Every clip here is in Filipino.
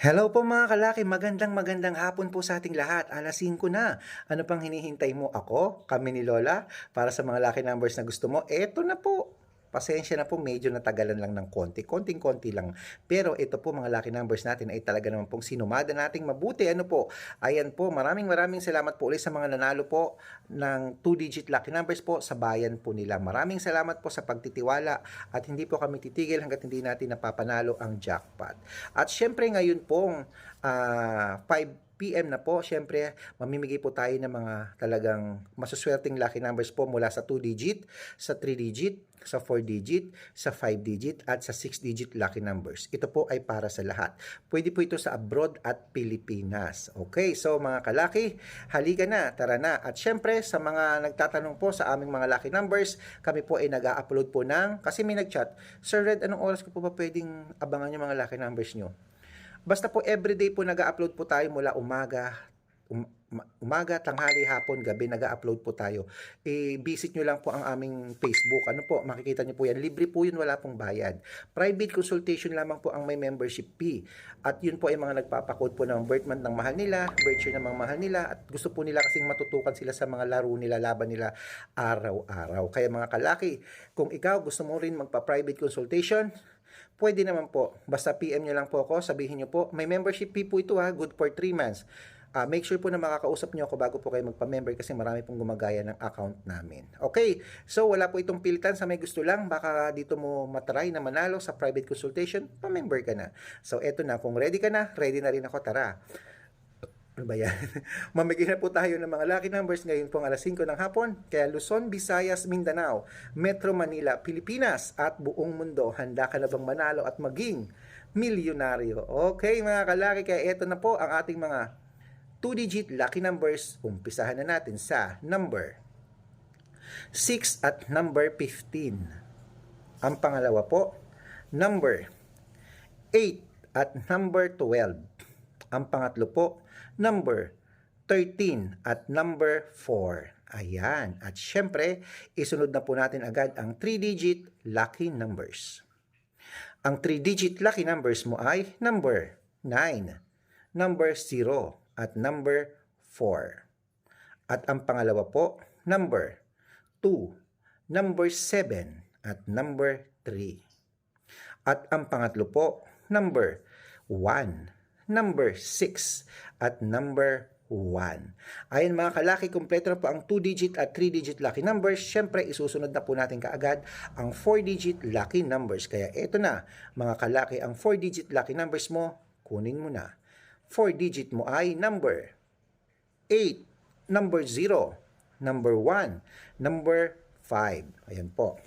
Hello po mga kalaki, magandang hapon po sa ating lahat. Alas 5 na. Ano pang hinihintay mo ako, kami ni Lola, para sa mga lucky numbers na gusto mo? Eto na po. Pasensya na po, medyo natagalan lang ng konti. Konting-konti lang. Pero ito po mga lucky numbers natin ay talaga naman pong sinumada nating mabuti. Ano po? Ayan po, maraming salamat po ulit sa mga nanalo po ng 2-digit lucky numbers po sa bayan po nila. Maraming salamat po sa pagtitiwala at hindi po kami titigil hanggat hindi natin napapanalo ang jackpot. At syempre ngayon pong 5 PM na po, syempre mamimigay po tayo ng mga talagang masuswerteng lucky numbers po mula sa 2-digit, sa 3-digit, sa 4-digit, sa 5-digit at sa 6-digit lucky numbers. Ito po ay para sa lahat. Pwede po ito sa abroad at Pilipinas. Okay, so mga kalaki, halika na, tara na. At syempre sa mga nagtatanong po sa aming mga lucky numbers, kami po ay nag-upload po kasi may nag-chat, Sir Red, anong oras ko po ba pwedeng abangan yung mga lucky numbers nyo? Basta po everyday po nag-upload po tayo mula umaga, tanghali, hapon, gabi nag-upload po tayo. Visit nyo lang po ang aming Facebook. Ano po, makikita nyo po yan. Libre po yun, wala pong bayad. Private consultation lamang po ang may membership fee. At yun po ay mga nagpapakode po ng birth month ng mahal nila, birth year ng mga mahal nila, at gusto po nila kasing matutukan sila sa mga laro nila, laban nila araw-araw. Kaya mga kalaki, kung ikaw gusto mo rin magpa-private consultation, pwede naman po. Basta PM nyo lang po ako, sabihin nyo po, may membership fee po ito good for 3 months. Make sure po na makakausap nyo ako bago po kayo magpa-member kasi marami pong gumagaya ng account namin. Okay, so wala po itong pilitan sa may gusto lang. Baka dito mo matry na manalo sa private consultation, pa-member ka na. So eto na, kung ready ka na, ready na rin ako, tara. Ano ba yan? Mamigay na po tayo ng mga lucky numbers ngayon pong alas 5 ng hapon. Kaya Luzon, Visayas, Mindanao, Metro Manila, Pilipinas at buong mundo, handa ka na bang manalo at maging milyonaryo? Okay mga kalaki, kaya ito na po ang ating mga 2-digit lucky numbers. Umpisahan na natin sa number 6 at number 15. Ang pangalawa po, number 8 at number 12. Ang pangatlo po, number 13 at number 4. Ayan. At syempre, isunod na po natin agad ang 3-digit lucky numbers. Ang 3-digit lucky numbers mo ay number 9, number 0, at number 4. At ang pangalawa po, number 2, number 7, at number 3. At ang pangatlo po, number 1, number 6, at number 1. Ayan mga kalaki, kumpleto na po ang 2-digit at 3-digit lucky numbers. Siyempre, isusunod na po natin kaagad ang 4-digit lucky numbers. Kaya ito na, mga kalaki, ang 4-digit lucky numbers mo, kunin mo na. 4-digit mo ay number 8, number 0, number 1, number 5. Ayan po.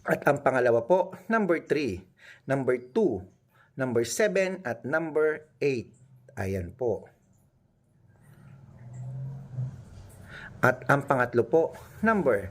At ang pangalawa po, number 3, number 2, number 7, at number 8. Ayan po. At ang pangatlo po, number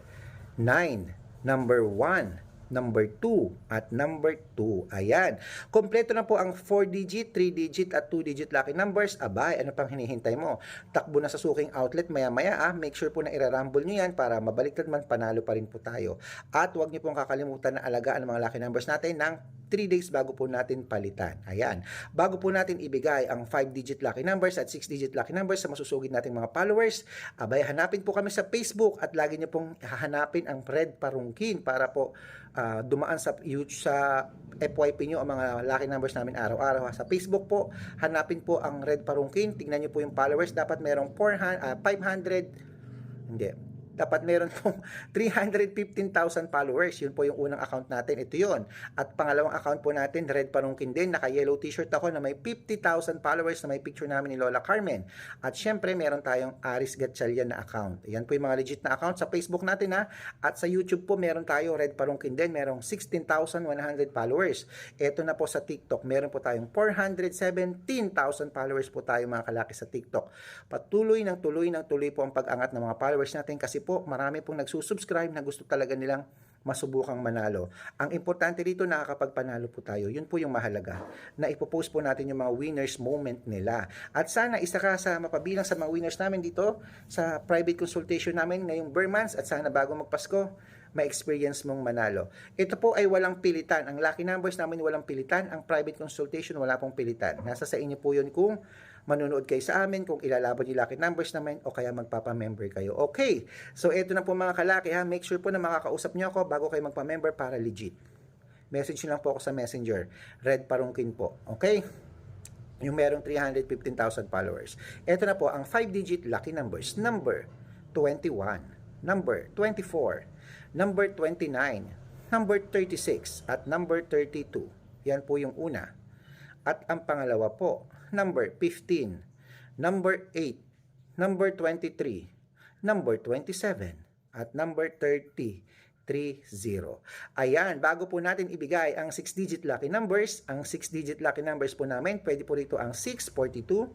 9, number 1, number 2, at number 2. Ayan. Kompleto na po ang 4-digit, 3-digit, at 2-digit lucky numbers. Abay, ano pang hinihintay mo? Takbo na sa suking outlet maya-maya. Make sure po na irarumble nyo yan para mabaliktad man, panalo pa rin po tayo. At huwag nyo pong kakalimutan na alagaan ang mga lucky numbers natin ng 3 days bago po natin palitan. Ayan. Bago po natin ibigay ang 5-digit lucky numbers at 6-digit lucky numbers sa masusugid nating mga followers, abay, hanapin po kami sa Facebook at lagi nyo pong hahanapin ang Red Parungkin para po dumaan sa FYP nyo ang mga lucky numbers namin araw-araw. Sa Facebook po, hanapin po ang Red Parungkin. Tingnan nyo po yung followers. Dapat merong 500, hindi, dapat meron pong 315,000 followers. Yun po yung unang account natin. Ito yun. At pangalawang account po natin, Red Parungkin din. Naka-yellow t-shirt ako na may 50,000 followers na may picture namin ni Lola Carmen. At syempre, meron tayong Aris Gatchalian na account. Yan po yung mga legit na account sa Facebook natin At sa YouTube po, meron tayo Red Parungkin din. Merong 16,100 followers. Ito na po sa TikTok. Meron po tayong 417,000 followers po tayo mga kalaki sa TikTok. Tuloy po ang pag-angat ng mga followers natin kasi po marami pong nagsusubscribe na gusto talaga nilang masubukang manalo. Ang importante dito, nakakapagpanalo po tayo. Yun po yung mahalaga, na ipopost po natin yung mga winners moment nila. At sana isa ka sa mapabilang sa mga winners namin dito sa private consultation namin ngayong Burmans. At sana bago magpasko, ma-experience mong manalo. Ito po ay walang pilitan. Ang lucky numbers namin walang pilitan. Ang private consultation wala pong pilitan. Nasa sa inyo po yun kung manunood kayo sa amin, kung ilalaban yung lucky numbers namin o kaya magpapa-member kayo. Okay, so ito na po mga kalaki ha. Make sure po na makakausap niyo ako bago kayo magpa-member para legit. Message nyo lang po ako sa Messenger. Red Parungkin po. Okay? Yung merong 315,000 followers. Ito na po ang 5-digit lucky numbers. Number 21, number 24, number 29, number 36, at number 32. Yan po yung una. At ang pangalawa po, number 15, number 8, number 23, number 27, at number 30. 30. Ayan, bago po natin ibigay ang 6-digit lucky numbers, ang 6-digit lucky numbers po namin, pwede po rito ang 642,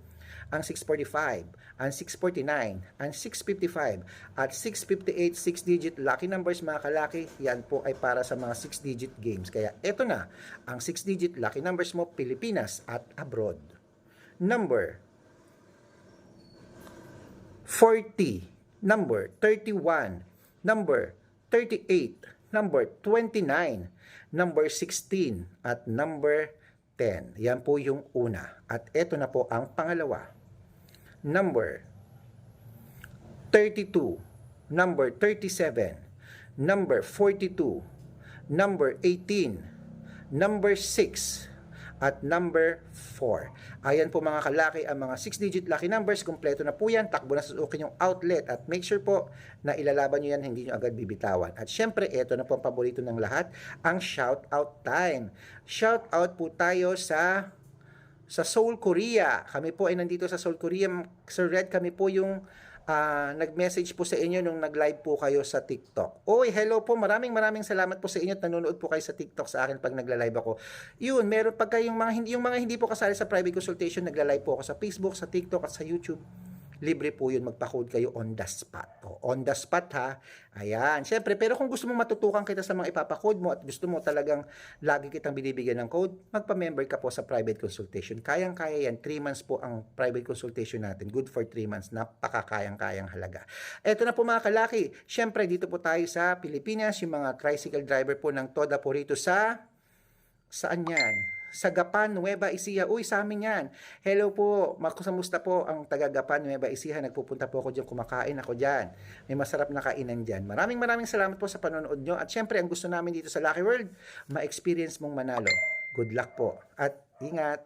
ang 645, ang 649, ang 655, at 658 6-digit lucky numbers mga kalaki, yan po ay para sa mga 6-digit games. Kaya ito na, ang 6-digit lucky numbers mo, Pilipinas at abroad. Number 40, number 31, number 38, number 29, number 16, at number 10. Yan po yung una. At ito na po ang pangalawa. Number 32, number 37, number 42, number 18, number 6, at number 4. Ayan po mga kalaki ang mga 6-digit lucky numbers. Kompleto na po yan. Takbo na sa sukin yung outlet. At make sure po na ilalaban nyo yan, hindi nyo agad bibitawan. At syempre, ito na po ang paborito ng lahat, ang shout out time. Shout out po tayo sa Seoul, Korea. Kami po ay nandito sa Seoul, Korea. Sir Red, kami po yung nag-message po sa inyo nung nag-live po kayo sa TikTok. Oy, hello po. Maraming salamat po sa inyo at nanonood po kayo sa TikTok sa akin pag nagla-live ako. Yun, meron pagka yung mga hindi po kasali sa private consultation, nagla-live po ako sa Facebook, sa TikTok at sa YouTube. Libre po yun, magpa-code kayo on the spot. O, on the spot ha. Ayan, syempre, pero kung gusto mong matutukan kita sa mga ipapa-code mo at gusto mo talagang lagi kitang binibigyan ng code, magpa-member ka po sa private consultation. Kayang-kaya yan, 3 months po ang private consultation natin. Good for 3 months, napakakayang-kayang halaga. Eto na po mga kalaki, syempre dito po tayo sa Pilipinas, yung mga tricycle driver po ng Toda po rito sa, saan yan? Sa Gapan, Nueva Ecija. Uy, sa amin yan. Hello po, kamusta po ang taga Gapan, Nueva Ecija. Nagpupunta po ako dyan, kumakain ako dyan. May masarap na kainan dyan. Maraming salamat po sa panonood nyo. At syempre, ang gusto namin dito sa Lucky World, ma-experience mong manalo. Good luck po. At ingat.